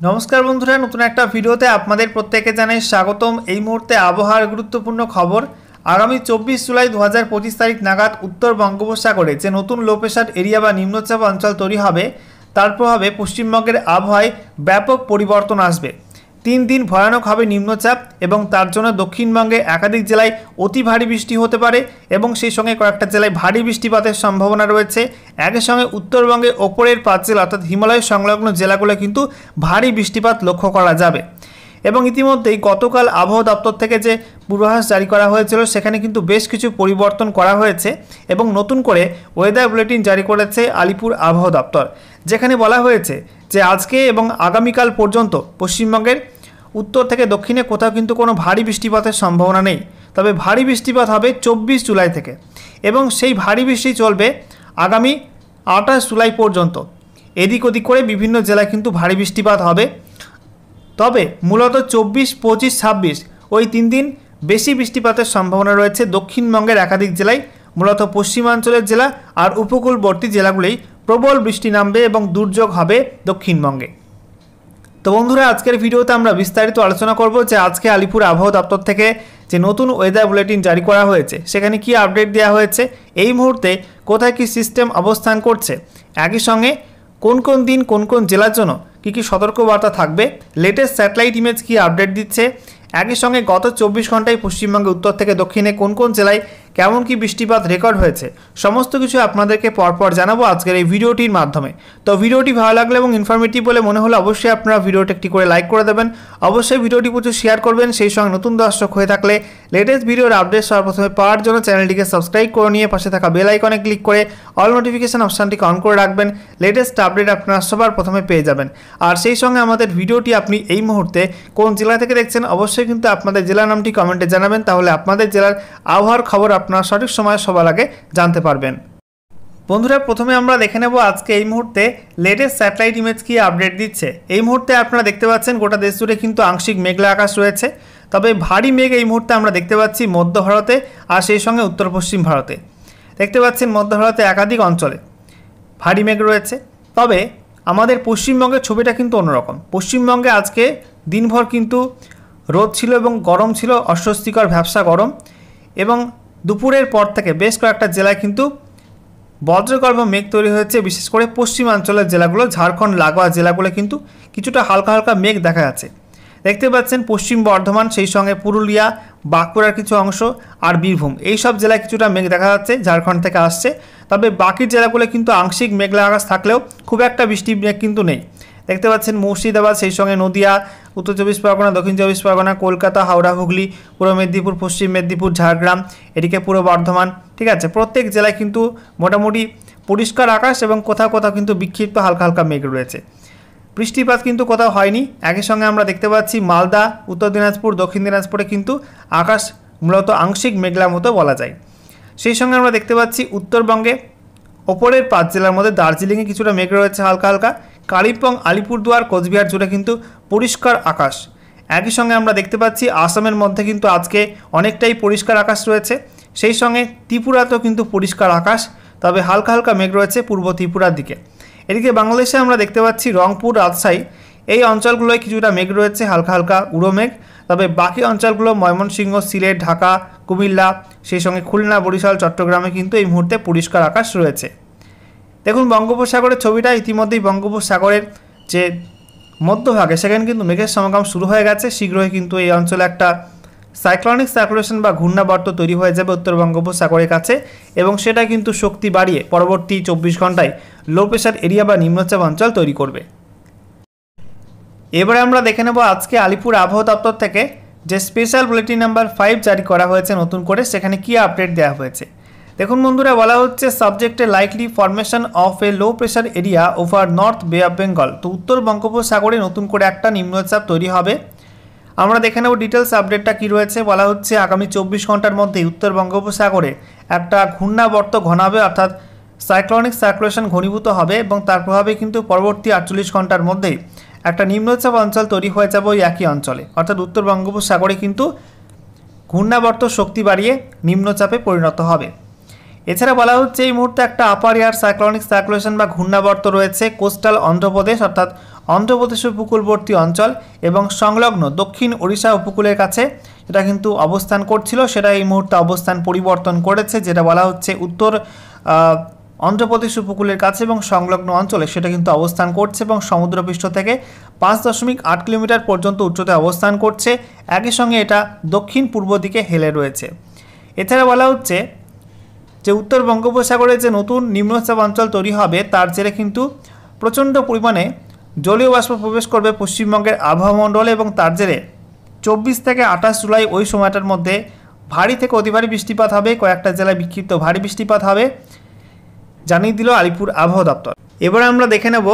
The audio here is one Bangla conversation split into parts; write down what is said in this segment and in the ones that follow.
नमस्कार बंधुरा नतून एक भिडियोते आपनादेर प्रत्येके जानाई स्वागतम। এই মুহূর্তে আবহাওয়ার গুরুত্বপূর্ণ খবর। आगामी 24 जुलाई 2025 तारीख नागाद उत्तर बंगोपसागरे जे नतून लो प्रेसार एरिया बा निम्नचाप अंचल तैरी हबे तार प्रभावे पश्चिमबंगेर आबहावाय व्यापक परिवर्तन आसबे। 3 दिन भयानक हबे निम्नचाप एबं तार जोन्नो दक्षिणबंगे एकाधिक जेलाय अति भारी बृष्टि होते पारे एबं सेई संगे कयेकटा जेलाय भारी बृष्टिपातेर सम्भावना रयेछे। एकई संगे उत्तरबंगे ओपरेर 5 जेला अर्थात हिमालय संलग्न जेलागुलो किन्तु भारी बृष्टिपात लक्ष्य करा जाबे। এবং ইতিমধ্যেই গতকাল আবহাওয়া দপ্তর থেকে যে পূর্বাভাস জারি করা হয়েছিল সেখানে কিন্তু বেশ কিছু পরিবর্তন করা হয়েছে এবং নতুন করে ওয়েদার বুলেটিন জারি করেছে আলিপুর আবহাওয়া দপ্তর, যেখানে বলা হয়েছে যে আজকে এবং আগামীকাল পর্যন্ত পশ্চিমবঙ্গের উত্তর থেকে দক্ষিণে কোথাও কিন্তু কোনো ভারী বৃষ্টিপাতের সম্ভাবনা নেই। তবে ভারী বৃষ্টিপাত হবে 24 জুলাই থেকে এবং সেই ভারী বৃষ্টি চলবে আগামী 28 জুলাই পর্যন্ত। এদিক ওদিক করে বিভিন্ন জেলায় কিন্তু ভারী বৃষ্টিপাত হবে। তবে মূলত 24, 25, 26 ওই 3 দিন বেশি বৃষ্টিপাতের সম্ভাবনা রয়েছে দক্ষিণবঙ্গের একাধিক জেলায়। মূলত পশ্চিমাঞ্চলের জেলা আর উপকূলবর্তী জেলাগুলোই প্রবল বৃষ্টি নামবে এবং দুর্যোগ হবে দক্ষিণবঙ্গে। তো বন্ধুরা, আজকের ভিডিওতে আমরা বিস্তারিত আলোচনা করব যে আজকে আলিপুর আবহাওয়া দপ্তর থেকে যে নতুন ওয়েদার বুলেটিন জারি করা হয়েছে সেখানে কি আপডেট দেওয়া হয়েছে, এই মুহূর্তে কোথায় কি সিস্টেম অবস্থান করছে, একই সঙ্গে কোন কোন দিন কোন কোন জেলার জন্য কি সতর্কবার্তা থাকবে, লেটেস্ট স্যাটেলাইট ইমেজ কি আপডেট দিচ্ছে, একই সঙ্গে গত 24 ঘন্টায় পশ্চিমবঙ্গে উত্তর থেকে দক্ষিণে কোন কোন জেলায় কেমন কি বৃষ্টিপাত রেকর্ড হয়েছে, সমস্ত কিছু আপনাদেরকে পরপর জানাবো আজকের এই ভিডিওটির মাধ্যমে। তো ভিডিওটি ভালো লাগলে এবং ইনফরমেটিভ বলে মনে হলে অবশ্যই আপনারা ভিডিওটি একটি করে লাইক করে দেবেন, অবশ্যই ভিডিওটি প্রচুর শেয়ার করবেন। সেই সঙ্গে নতুন দর্শক হয়ে থাকলে লেটেস্ট ভিডিওর আপডেট সবার প্রথমে পাওয়ার জন্য চ্যানেলটিকে সাবস্ক্রাইব করে নিয়ে পাশে থাকা বেল আইকনে ক্লিক করে অল নোটিফিকেশন অপশানটিকে অন করে রাখবেন। লেটেস্ট আপডেট আপনারা সবার প্রথমে পেয়ে যাবেন। আর সেই সঙ্গে আমাদের ভিডিওটি আপনি এই মুহূর্তে কোন জেলা থেকে দেখছেন অবশ্যই কিন্তু আপনাদের জেলার নামটি কমেন্টে জানাবেন, তাহলে আপনাদের জেলার আবহাওয়ার খবর আপনারা সঠিক সময়ে সবার আগে জানতে পারবেন। বন্ধুরা, প্রথমে আমরা দেখে নেব আজকে এই মুহূর্তে লেটেস্ট স্যাটেলাইট ইমেজ কি আপডেট দিচ্ছে। এই মুহূর্তে আপনারা দেখতে পাচ্ছেন গোটা দেশ জুড়ে কিন্তু আংশিক মেঘলা আকাশ রয়েছে, তবে ভারী মেঘ এই মুহূর্তে আমরা দেখতে পাচ্ছি মধ্য ভারতে আর সেই সঙ্গে উত্তর পশ্চিম ভারতে। দেখতে পাচ্ছেন মধ্য ভারতে একাধিক অঞ্চলে ভারী মেঘ রয়েছে। তবে আমাদের পশ্চিমবঙ্গের ছবিটা কিন্তু অন্যরকম। পশ্চিমবঙ্গে আজকে দিনভর কিন্তু রোদ ছিল এবং গরম ছিল, অস্বস্তিকর ভ্যাপসা গরম, এবং দুপুরের পর থেকে বেশ কয়েকটা জেলায় কিন্তু বজ্রগর্ভ মেঘ তৈরি হয়েছে। বিশেষ করে পশ্চিমাঞ্চলের জেলাগুলো, ঝাড়খণ্ড লাগোয়া জেলাগুলো কিন্তু কিছুটা হালকা হালকা মেঘ দেখা যাচ্ছে। দেখতে পাচ্ছেন পশ্চিম বর্ধমান, সেই সঙ্গে পুরুলিয়া, বাঁকুড়ার কিছু অংশ আর বীরভূম, এই সব জেলায় কিছুটা মেঘ দেখা যাচ্ছে, ঝাড়খণ্ড থেকে আসছে। তবে বাকি জেলাগুলো কিন্তু আংশিক মেঘলা আকাশ থাকলেও খুব একটা বৃষ্টি মেঘ কিন্তু নেই। দেখতে পাচ্ছেন মুর্শিদাবাদ, সেই সঙ্গে নদিয়া, উত্তর 24 পরগনা, দক্ষিণ 24 পরগনা, কলকাতা, হাওড়া, হুগলি, পূর্ব মেদিনীপুর, পশ্চিম মেদিনীপুর, ঝাড়গ্রাম, এদিকে পূর্ব বর্ধমান, ঠিক আছে, প্রত্যেক জেলায় কিন্তু মোটামুটি পরিষ্কার আকাশ এবং কোথাও কোথাও কিন্তু বিক্ষিপ্ত হালকা হালকা মেঘ রয়েছে। বৃষ্টিপাত কিন্তু কোথাও হয়নি। একই সঙ্গে আমরা দেখতে পাচ্ছি মালদা, উত্তর দিনাজপুর, দক্ষিণ দিনাজপুরে কিন্তু আকাশ মূলত আংশিক মেঘলা মতো বলা যায়। সেই সঙ্গে আমরা দেখতে পাচ্ছি উত্তরবঙ্গে ওপরের 5 জেলার মধ্যে দার্জিলিংয়ে কিছুটা মেঘ রয়েছে হালকা হালকা, কালিম্পং, আলিপুরদুয়ার, কোচবিহার জুড়ে কিন্তু পরিষ্কার আকাশ। একই সঙ্গে আমরা দেখতে পাচ্ছি আসামের মধ্যে কিন্তু আজকে অনেকটাই পরিষ্কার আকাশ রয়েছে। সেই সঙ্গে ত্রিপুরাতেও কিন্তু পরিষ্কার আকাশ, তবে হালকা হালকা মেঘ রয়েছে পূর্ব ত্রিপুরার দিকে। এদিকে বাংলাদেশে আমরা দেখতে পাচ্ছি রংপুর, রাজশাহী, এই অঞ্চলগুলোয় কিছুটা মেঘ রয়েছে হালকা হালকা উড়ো মেঘ। তবে বাকি অঞ্চলগুলো ময়মনসিংহ, সিলেট, ঢাকা, কুমিল্লা, সেই সঙ্গে খুলনা, বরিশাল, চট্টগ্রামে কিন্তু এই মুহূর্তে পরিষ্কার আকাশ রয়েছে। দেখুন বঙ্গোপসাগরের ছবিটা, ইতিমধ্যেই বঙ্গোপসাগরের যে মধ্যভাগে সেখানে কিন্তু মেঘের সমাগম শুরু হয়ে গেছে। শীঘ্রই কিন্তু এই অঞ্চলে একটা সাইক্লোনিক সার্কুলেশন বা ঘূর্ণাবর্ত তৈরি হয়ে যাবে উত্তর বঙ্গোপসাগরের কাছে, এবং সেটা কিন্তু শক্তি বাড়িয়ে পরবর্তী 24 ঘন্টায় লো প্রেশার এরিয়া বা নিম্নচাপ অঞ্চল তৈরি করবে। এবারে আমরা দেখে নেব আজকে আলিপুর আবহাওয়া দপ্তর থেকে যে স্পেশাল বুলেটিন নাম্বার 5 জারি করা হয়েছে নতুন করে, সেখানে কি আপডেট দেওয়া হয়েছে। দেখুন বন্ধুরা, বলা হচ্ছে সাবজেক্টে likely formation of A low pressure area over north বে অফ বেঙ্গল। তো উত্তর বঙ্গোপসাগরে নতুন করে একটা নিম্নচাপ তৈরি হবে। আমরা দেখে নেব ডিটেলস আপডেটটা কী রয়েছে। বলা হচ্ছে আগামী 24 ঘন্টার মধ্যেই উত্তর বঙ্গোপসাগরে একটা ঘূর্ণাবর্ত ঘনাবে, অর্থাৎ সাইক্লোনিক সার্কুলেশন ঘনীভূত হবে, এবং তার প্রভাবে কিন্তু পরবর্তী 48 ঘন্টার মধ্যেই একটা নিম্নচাপ অঞ্চল তৈরি হয়ে যাবে ওই একই অঞ্চলে, অর্থাৎ উত্তর বঙ্গোপসাগরে কিন্তু ঘূর্ণাবর্ত শক্তি বাড়িয়ে নিম্নচাপে পরিণত হবে। এছাড়া বলা হচ্ছে এই মুহূর্তে একটা আপার এয়ার সাইক্লোনিক সার্কুলেশন বা ঘূর্ণাবর্ত রয়েছে কোস্টাল অন্ধ্রপ্রদেশ অর্থাৎ অন্ধ্রপ্রদেশ উপকূলবর্তী অঞ্চল এবং সংলগ্ন দক্ষিণ ওড়িশা উপকূলের কাছে এটা কিন্তু অবস্থান করছিল, সেটা এই মুহূর্তে অবস্থান পরিবর্তন করেছে, যেটা বলা হচ্ছে উত্তর অন্ধ্রপ্রদেশ উপকূলের কাছে এবং সংলগ্ন অঞ্চলে সেটা কিন্তু অবস্থান করছে এবং সমুদ্রপৃষ্ঠ থেকে 5.8 কিলোমিটার পর্যন্ত উচ্চতায় অবস্থান করছে। একই সঙ্গে এটা দক্ষিণ পূর্ব দিকে হেলে রয়েছে। এছাড়া বলা হচ্ছে যে উত্তর বঙ্গোপসাগরে যে নতুন নিম্নচাপ অঞ্চল তৈরি হবে তার জেরে কিন্তু প্রচণ্ড পরিমাণে জলীয় বাষ্প প্রবেশ করবে পশ্চিমবঙ্গের আবহাওয়া মণ্ডলে এবং তার জেরে 24 থেকে 28 জুলাই ওই সময়টার মধ্যে ভারী থেকে অতি ভারী বৃষ্টিপাত হবে, কয়েকটা জেলায় বিক্ষিপ্ত ভারী বৃষ্টিপাত হবে, জানিয়ে দিল আলিপুর আবহাওয়া দপ্তর। এবার আমরা দেখে নেব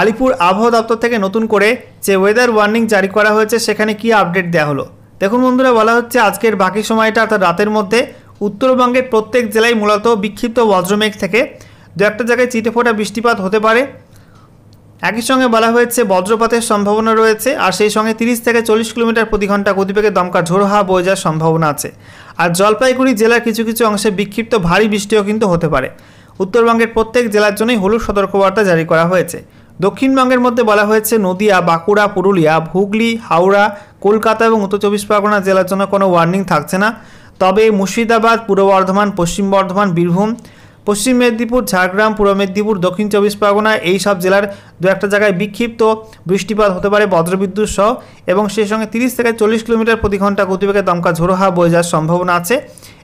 আলিপুর আবহাওয়া দপ্তর থেকে নতুন করে যে ওয়েদার ওয়ার্নিং জারি করা হয়েছে সেখানে কি আপডেট দেওয়া হলো। দেখুন বন্ধুরা, বলা হচ্ছে আজকের বাকি সময়টা অর্থাৎ রাতের মধ্যে উত্তরবঙ্গের প্রত্যেক জেলায় মূলত বিক্ষিপ্ত বজ্রমেঘ থেকে দু একটা জায়গায় চিটেফোঁটা বৃষ্টিপাত হতে পারে। একই সঙ্গে বলা হয়েছে বজ্রপাতের সম্ভাবনা রয়েছে, আর সেই সঙ্গে 30 থেকে 40 কিলোমিটার প্রতি ঘন্টা গতিবেগে দমকা ঝোড়ো হাওয়া বয়ে যাওয়ার সম্ভাবনা আছে। আর জলপাইগুড়ি জেলার কিছু কিছু অংশে বিক্ষিপ্ত ভারী বৃষ্টিও কিন্তু হতে পারে। উত্তরবঙ্গের প্রত্যেক জেলার জন্যই হলুদ সতর্কবার্তা জারি করা হয়েছে। দক্ষিণবঙ্গের মধ্যে বলা হয়েছে নদিয়া, বাঁকুড়া, পুরুলিয়া, হুগলি, হাওড়া, কলকাতা এবং উত্তর 24 পরগনা জেলার জন্য কোনো ওয়ার্নিং থাকছে না। তবে মুর্শিদাবাদ, পূর্ব বর্ধমান, পশ্চিম বর্ধমান, বীরভূম, পশ্চিম মেদিনীপুর, ঝাড়গ্রাম, পূর্ব মেদিনীপুর, দক্ষিণ 24 পরগনা এই সব জেলার দু একটা জায়গায় বিক্ষিপ্ত বৃষ্টিপাত হতে পারে বজ্রবিদ্যুৎ সহ, এবং সেই সঙ্গে 30 থেকে 40 কিলোমিটার প্রতি ঘন্টা গতিবেগে দমকা ঝোড়ো হাওয়া বয়ে যাওয়ার সম্ভাবনা আছে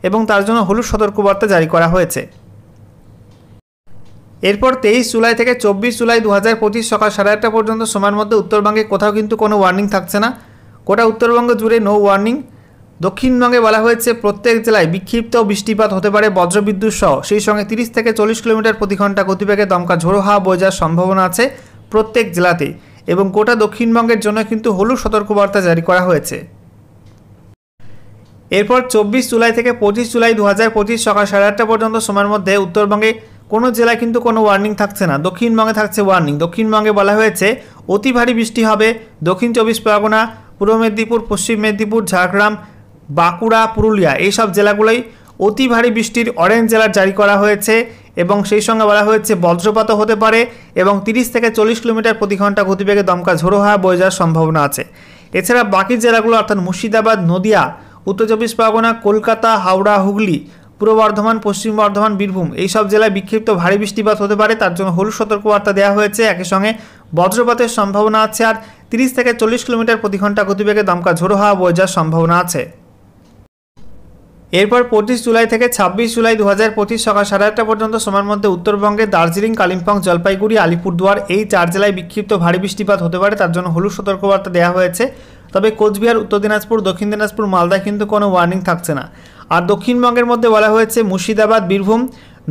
এবং তার জন্য হলুদ সতর্কবার্তা জারি করা হয়েছে। এরপর 23 জুলাই থেকে 24 জুলাই 2025 সকাল 8:30 পর্যন্ত সময়ের মধ্যে উত্তরবঙ্গে কোথাও কিন্তু কোনো ওয়ার্নিং থাকছে না, গোটা উত্তরবঙ্গ জুড়ে নো ওয়ার্নিং। দক্ষিণবঙ্গে বলা হয়েছে প্রত্যেক জেলায় বিক্ষিপ্ত বৃষ্টিপাত হতে পারে বজ্রবিদ্যুৎ সহ, সেই সঙ্গে 30 থেকে 40 কিলোমিটার প্রতি ঘন্টা গতিবেগে দমকা ঝোড়ো হাওয়া বয়ে যাওয়ার সম্ভাবনা আছে প্রত্যেক জেলাতেই, এবং গোটা দক্ষিণবঙ্গের জন্য কিন্তু হলুদ সতর্কবার্তা জারি করা হয়েছে। এরপর 24 জুলাই থেকে 25 জুলাই 2025 সকাল 8:30 পর্যন্ত সময়ের মধ্যে উত্তরবঙ্গে কোনো জেলায় কিন্তু কোনো ওয়ার্নিং থাকছে না, দক্ষিণবঙ্গে থাকছে ওয়ার্নিং। দক্ষিণবঙ্গে বলা হয়েছে অতি ভারী বৃষ্টি হবে দক্ষিণ 24 পরগনা, পূর্ব মেদিনীপুর, পশ্চিম মেদিনীপুর, ঝাড়গ্রাম, বাঁকুড়া, পুরুলিয়া এই সব জেলাগুলোই অতি ভারী বৃষ্টির অরেঞ্জ অ্যালার্ট জারি করা হয়েছে, এবং সেই সঙ্গে বলা হয়েছে বজ্রপাতও হতে পারে এবং 30 থেকে 40 কিলোমিটার প্রতি ঘন্টা গতিবেগে দমকা ঝোড়ো হাওয়া বয়ে যাওয়ার সম্ভাবনা আছে। এছাড়া বাকি জেলাগুলো অর্থাৎ মুর্শিদাবাদ, নদিয়া, উত্তর 24 পরগনা, কলকাতা, হাওড়া, হুগলি, পূর্ব বর্ধমান, পশ্চিম বর্ধমান, বীরভূম এই সব জেলায় বিক্ষিপ্ত ভারী বৃষ্টিপাত হতে পারে, তার জন্য হলুদ সতর্কবার্তা দেওয়া হয়েছে। একই সঙ্গে বজ্রপাতের সম্ভাবনা আছে, আর 30 থেকে 40 কিলোমিটার প্রতি ঘন্টা গতিবেগে দমকা ঝোড়ো হাওয়া বয়ে যাওয়ার সম্ভাবনা আছে। এরপর 25 জুলাই থেকে 26 জুলাই 2025 সকাল 8:30 পর্যন্ত সময়ের মধ্যে উত্তরবঙ্গে দার্জিলিং, কালিম্পং, জলপাইগুড়ি, আলিপুরদুয়ার এই 4 জেলায় বিক্ষিপ্ত ভারী বৃষ্টিপাত হতে পারে, তার জন্য হলুদ সতর্কবার্তা দেওয়া হয়েছে। তবে কোচবিহার, উত্তর দিনাজপুর, দক্ষিণ দিনাজপুর, মালদায় কিন্তু কোনো ওয়ার্নিং থাকছে না। আর দক্ষিণবঙ্গের মধ্যে বলা হয়েছে মুর্শিদাবাদ, বীরভূম,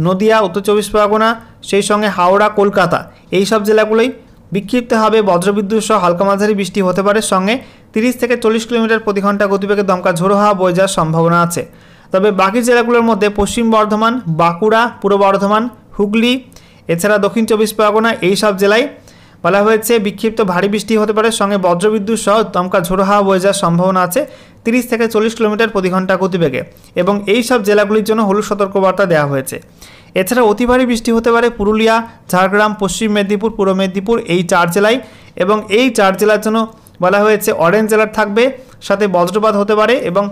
নদিয়া, উত্তর 24 পরগনা, সেই সঙ্গে হাওড়া, কলকাতা এই সব জেলাগুলোই বিক্ষিপ্ত হবে বজ্রবিদ্যুৎ সহ হালকা মাঝারি বৃষ্টি হতে পারে, সঙ্গে 30 থেকে 40 কিলোমিটার প্রতি ঘন্টা গতিবেগে দমকা ঝোড়ো হাওয়া বয়ে যাওয়ার সম্ভাবনা আছে। তবে বাকি জেলাগুলোর মধ্যে পশ্চিম বর্ধমান, বাঁকুড়া, পূর্ব বর্ধমান, হুগলি, এছাড়া দক্ষিণ 24 পরগনা এই সব জেলায় বলা হয়েছে বিক্ষিপ্ত ভারী বৃষ্টি হতে পারে, সঙ্গে বজ্রবিদ্যুৎ সহ দমকা ঝোড়ো হাওয়া বয়ে যাওয়ার সম্ভাবনা আছে 30 থেকে 40 কিলোমিটার প্রতি ঘন্টা গতিবেগে, এবং এই সব জেলাগুলির জন্য হলুদ সতর্কবার্তা দেওয়া হয়েছে। এছাড়া অতি ভারী বৃষ্টি হতে পারে পুরুলিয়া, ঝাড়গ্রাম, পশ্চিম মেদিনীপুর, পূর্ব মেদিনীপুর এই 4 জেলায়, এবং এই 4 জেলার জন্য বলা হয়েছে অরেঞ্জ অ্যালার্ট থাকবে, সাথে বজ্রপাত হতে পারে এবং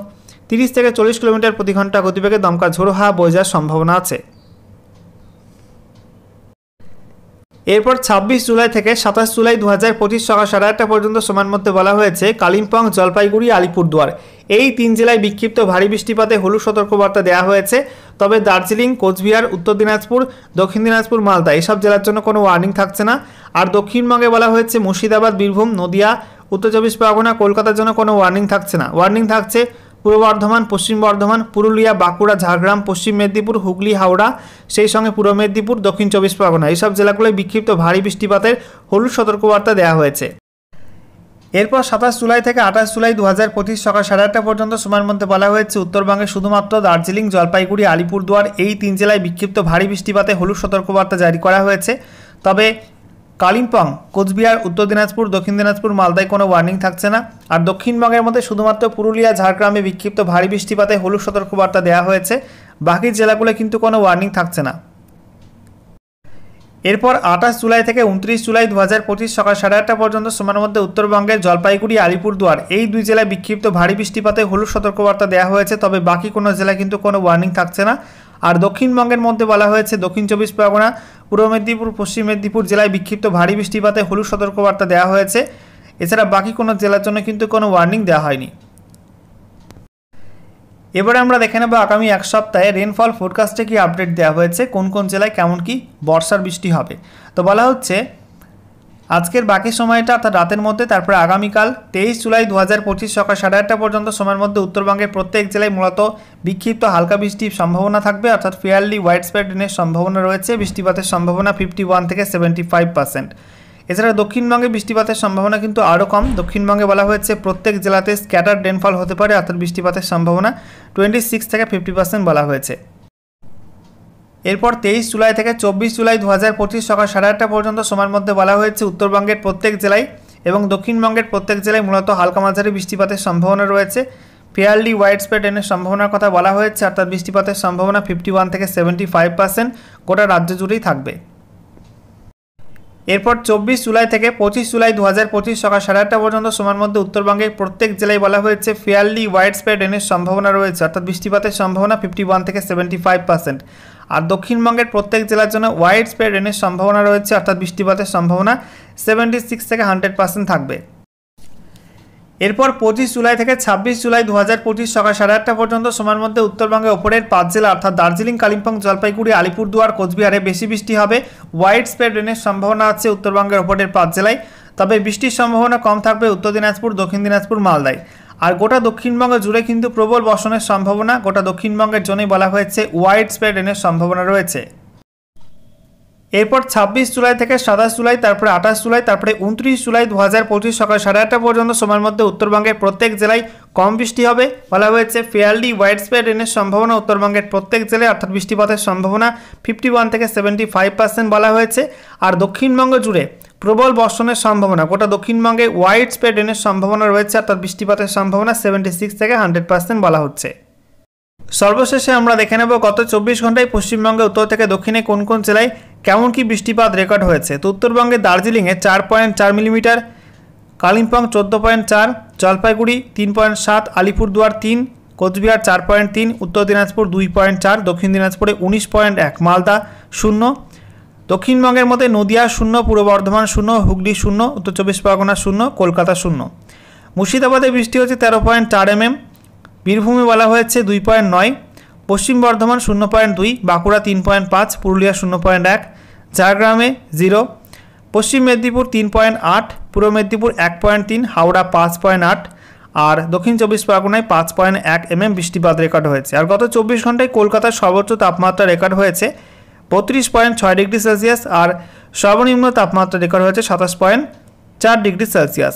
30 থেকে 40 কিলোমিটার প্রতি ঘন্টা গতিবেগে দমকা ঝোড়ো হাওয়া বয়ে যাওয়ার সম্ভাবনা আছে। এরপর 26 জুলাই থেকে 27 জুলাই 2025 সকাল 8:30 পর্যন্ত সময়ের মধ্যে বলা হয়েছে কালিম্পং, জলপাইগুড়ি, আলিপুরদুয়ার এই 3 জেলায় বিক্ষিপ্ত ভারী বৃষ্টিপাতে হলুদ সতর্কবার্তা দেওয়া হয়েছে। তবে দার্জিলিং, কোচবিহার, উত্তর দিনাজপুর, দক্ষিণ দিনাজপুর, মালদা এইসব জেলার জন্য কোনো ওয়ার্নিং থাকছে না। আর দক্ষিণবঙ্গে বলা হয়েছে মুর্শিদাবাদ, বীরভূম, নদিয়া, উত্তর 24 পরগনা, কলকাতার জন্য কোনো ওয়ার্নিং থাকছে না। ওয়ার্নিং থাকছে পূর্ব বর্ধমান, পশ্চিম বর্ধমান, পুরুলিয়া, বাঁকুড়া, ঝাড়গ্রাম, পশ্চিম মেদিনীপুর, হুগলি, হাওড়া, সেই সঙ্গে পূর্ব মেদিনীপুর, দক্ষিণ 24 পরগনা এইসব জেলাগুলোয় বিক্ষিপ্ত ভারী বৃষ্টিপাতের হলুদ সতর্কবার্তা দেওয়া হয়েছে। এরপর 27 জুলাই থেকে 28 জুলাই 2025 সকাল 8:30 পর্যন্ত সময়ের মধ্যে বলা হয়েছে উত্তরবঙ্গে শুধুমাত্র দার্জিলিং, জলপাইগুড়ি, আলিপুরদুয়ার এই 3 জেলায় বিক্ষিপ্ত ভারী বৃষ্টিপাতে হলুদ সতর্কবার্তা জারি করা হয়েছে। তবে কালিম্পং, কোচবিহার, উত্তর দিনাজপুর, দক্ষিণ দিনাজপুর, মালদায় কোনো ওয়ার্নিং থাকছে না। আর দক্ষিণবঙ্গের মধ্যে শুধুমাত্র পুরুলিয়া, ঝাড়গ্রামে বিক্ষিপ্ত ভারী বৃষ্টিপাতে হলুদ সতর্কবার্তা দেওয়া হয়েছে, বাকি জেলাগুলো কিন্তু কোনো ওয়ার্নিং থাকছে না। এরপর 28 জুলাই থেকে 29 জুলাই 2025 সকাল 8:30 পর্যন্ত সময়ের মধ্যে উত্তরবঙ্গের জলপাইগুড়ি, আলিপুরদুয়ার এই দুই জেলায় বিক্ষিপ্ত ভারী বৃষ্টিপাতে হলুদ সতর্কবার্তা দেওয়া হয়েছে। তবে বাকি কোনো জেলায় কিন্তু কোনো ওয়ার্নিং থাকছে না। আর দক্ষিণবঙ্গের মধ্যে বলা হয়েছে দক্ষিণ 24 পরগনা, পূর্ব মেদিনীপুর, পশ্চিম মেদিনীপুর জেলায় বিক্ষিপ্ত ভারী বৃষ্টিপাতে হলুদ সতর্কবার্তা দেওয়া হয়েছে। এছাড়া বাকি কোনো জেলার জন্য কিন্তু কোনো ওয়ার্নিং দেওয়া হয়নি। এবারে আমরা দেখে নেব আগামী এক সপ্তাহে রেনফল ফোরকাস্টে কি আপডেট দেওয়া হয়েছে, কোন কোন জেলায় কেমন কি বর্ষার বৃষ্টি হবে। তো বলা হচ্ছে আজকের বাকি সময়টা অর্থাৎ রাতের মধ্যে, তারপরে আগামীকাল 23 জুলাই 2025 সকাল 8:30 পর্যন্ত সময়ের মধ্যে উত্তরবঙ্গের প্রত্যেক জেলায় মূলত বিক্ষিপ্ত হালকা বৃষ্টির সম্ভাবনা থাকবে, অর্থাৎ ফেয়ারলি ওয়াইড স্প্রেড রেনের সম্ভাবনা রয়েছে। বৃষ্টিপাতের সম্ভাবনা 51 থেকে 75%। এছাড়া দক্ষিণবঙ্গে বৃষ্টিপাতের সম্ভাবনা কিন্তু আরও কম। দক্ষিণবঙ্গে বলা হয়েছে প্রত্যেক জেলাতে স্ক্যাটার্ড রেনফল হতে পারে, অর্থাৎ বৃষ্টিপাতের সম্ভাবনা 26 থেকে 50% বলা হয়েছে। এরপর 23 জুলাই থেকে 24 জুলাই 2025 সকাল 8:30 পর্যন্ত সময়ের মধ্যে বলা হয়েছে উত্তরবঙ্গের প্রত্যেক জেলায় এবং দক্ষিণবঙ্গের প্রত্যেক জেলায় মূলত হালকা মাঝারি বৃষ্টিপাতের সম্ভাবনা রয়েছে। ফেয়ারলি ওয়াইড স্প্রেড রেনের সম্ভাবনার কথা বলা হয়েছে, অর্থাৎ বৃষ্টিপাতের সম্ভাবনা 51 থেকে 75% গোটা রাজ্য জুড়েই থাকবে। এরপর 24 জুলাই থেকে 25 জুলাই 2025 সকাল 8:30 পর্যন্ত সময়ের মধ্যে উত্তরবঙ্গের প্রত্যেক জেলায় বলা হয়েছে ফেয়ারলি ওয়াইড স্প্রেড রেনের সম্ভাবনা রয়েছে, অর্থাৎ বৃষ্টিপাতের সম্ভাবনা 51 থেকে 75%। আর দক্ষিণবঙ্গের প্রত্যেক জেলার জন্য ওয়াইড স্প্রেড রেনের সম্ভাবনা রয়েছে, অর্থাৎ বৃষ্টিপাতের সম্ভাবনা 76 থেকে 100% থাকবে। এরপর 25 জুলাই থেকে 26 জুলাই 2025 সকাল 8:30 পর্যন্ত সময়ের মধ্যে উত্তরবঙ্গের ওপরের 5 জেলা অর্থাৎ দার্জিলিং, কালিম্পং, জলপাইগুড়ি, আলিপুরদুয়ার, কোচবিহারে বেশি বৃষ্টি হবে। ওয়াইড স্প্রেড রেনের সম্ভাবনা আছে উত্তরবঙ্গের ওপরের 5 জেলায়, তবে বৃষ্টির সম্ভাবনা কম থাকবে উত্তর দিনাজপুর, দক্ষিণ দিনাজপুর, মালদায়। আর গোটা দক্ষিণবঙ্গ জুড়ে কিন্তু প্রবল বর্ষণের সম্ভাবনা, গোটা দক্ষিণবঙ্গের জন্যই বলা হয়েছে ওয়াইড স্প্রেড রেনের সম্ভাবনা রয়েছে। এরপর 26 জুলাই থেকে 27 জুলাই, তারপরে 28 জুলাই, তারপরে 29 জুলাই 2025 সকাল 8:30 পর্যন্ত সময়ের মধ্যে উত্তরবঙ্গের প্রত্যেক জেলায় কম বৃষ্টি হবে। বলা হয়েছে ফেয়ারলি ওয়াইড স্প্রেড রেনের সম্ভাবনা উত্তরবঙ্গের প্রত্যেক জেলায়, অর্থাৎ বৃষ্টিপাতের সম্ভাবনা 51 থেকে 75% বলা হয়েছে। আর দক্ষিণবঙ্গ জুড়ে প্রবল বর্ষণের সম্ভাবনা, গোটা দক্ষিণবঙ্গে ওয়াইড স্প্রেড রেনের সম্ভাবনা রয়েছে, অর্থাৎ বৃষ্টিপাতের সম্ভাবনা 76 থেকে 100% বলা হচ্ছে। সর্বশেষে আমরা দেখে নেব গত 24 ঘন্টায় পশ্চিমবঙ্গে উত্তর থেকে দক্ষিণে কোন কোন জেলায় কেমন কি বৃষ্টিপাত রেকর্ড হয়েছে। তো উত্তরবঙ্গে দার্জিলিংয়ে 4.4 মিলিমিটার, কালিম্পং 14.4, জলপাইগুড়ি 3.7, আলিপুরদুয়ার 3, কোচবিহার 4.3, উত্তর দিনাজপুর 2.4, দক্ষিণ দিনাজপুরে 19.1, মালদা 0, দক্ষিণবঙ্গের মধ্যে নদিয়া 0, পূর্ব বর্ধমান 0, হুগলি 0, উত্তর 24 পরগনা 0, কলকাতা 0। মুর্শিদাবাদে বৃষ্টি হচ্ছে 13.4 mm, বীরভূমে বলা হয়েছে 2.9, পশ্চিম বর্ধমান 0.2, বাঁকুড়া 3.5, পুরুলিয়া 0.1, ঝাড়গ্রামে 0, পশ্চিম মেদিনীপুর 3.8, পূর্ব মেদিনীপুর 1.3, হাওড়া 5.8 আর দক্ষিণ 24 পরগনায় 5.1 mm বৃষ্টিপাত রেকর্ড হয়েছে। আর গত 24 ঘন্টায় কলকাতার সর্বোচ্চ তাপমাত্রা রেকর্ড হয়েছে 32.6 ডিগ্রি সেলসিয়াস আর সর্বনিম্ন তাপমাত্রা রেকর্ড হয়েছে 27.4 ডিগ্রি সেলসিয়াস।